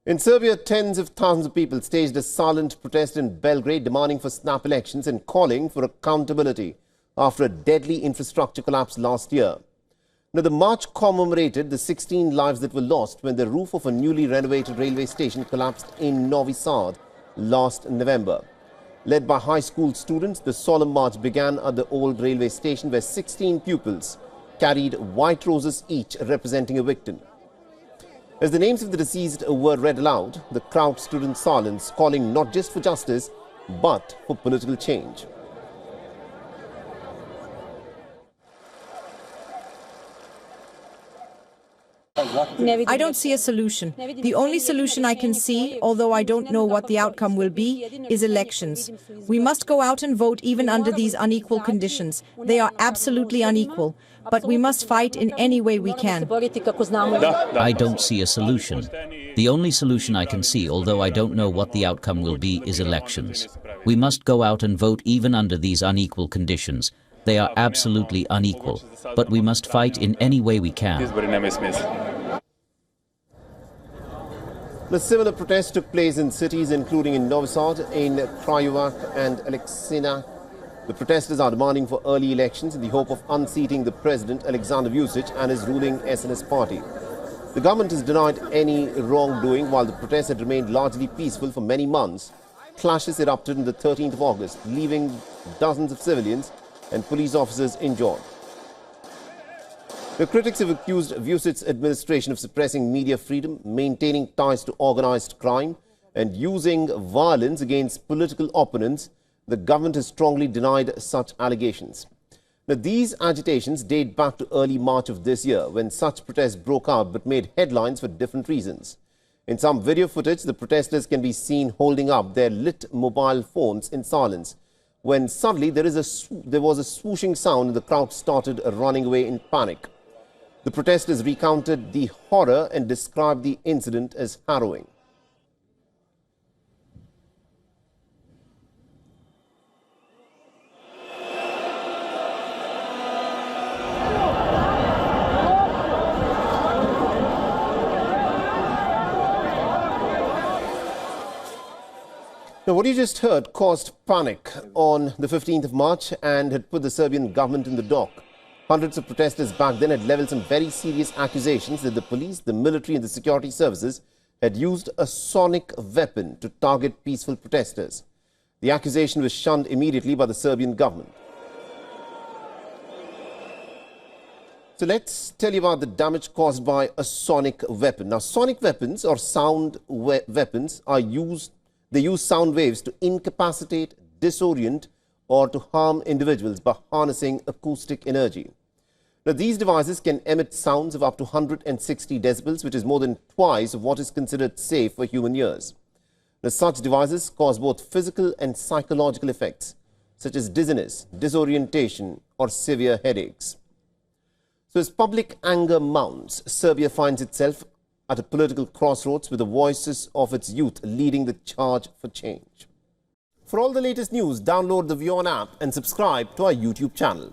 In Serbia, tens of thousands of people staged a silent protest in Belgrade demanding for snap elections and calling for accountability after a deadly infrastructure collapse last year. Now, the march commemorated the 16 lives that were lost when the roof of a newly renovated railway station collapsed in Novi Sad last November. Led by high school students, the solemn march began at the old railway station where 16 pupils carried white roses each representing a victim. As the names of the deceased were read aloud, the crowd stood in silence, calling not just for justice, but for political change. I don't see a solution. The only solution I can see, although I don't know what the outcome will be, is elections. We must go out and vote even under these unequal conditions. They are absolutely unequal. But we must fight in any way we can. I don't see a solution. The only solution I can see, although I don't know what the outcome will be, is elections. We must go out and vote even under these unequal conditions. They are absolutely unequal. But we must fight in any way we can. The similar protests took place in cities including in Novi Sad, in Kraljevac and Aleksinac. The protesters are demanding for early elections in the hope of unseating the president, Aleksandar Vučić, and his ruling SNS party. The government has denied any wrongdoing while the protests had remained largely peaceful for many months. Clashes erupted on the 13th of August, leaving dozens of civilians and police officers injured. The critics have accused Vučić's administration of suppressing media freedom, maintaining ties to organized crime, and using violence against political opponents. The government has strongly denied such allegations. Now, these agitations date back to early March of this year, when such protests broke out but made headlines for different reasons. In some video footage, the protesters can be seen holding up their lit mobile phones in silence, when suddenly there was a swooshing sound and the crowd started running away in panic. The protesters recounted the horror and described the incident as harrowing. Now, what you just heard caused panic on the 15th of March and had put the Serbian government in the dock. Hundreds of protesters back then had leveled some very serious accusations that the police, the military and the security services had used a sonic weapon to target peaceful protesters. The accusation was shunned immediately by the Serbian government. So let's tell you about the damage caused by a sonic weapon. Now, sonic weapons or sound weapons they use sound waves to incapacitate, disorient, or to harm individuals by harnessing acoustic energy. Now, these devices can emit sounds of up to 160 decibels, which is more than twice of what is considered safe for human ears. Now, such devices cause both physical and psychological effects, such as dizziness, disorientation, or severe headaches. So, as public anger mounts, Serbia finds itself at a political crossroads with the voices of its youth leading the charge for change. For all the latest news, download the WION app and subscribe to our YouTube channel.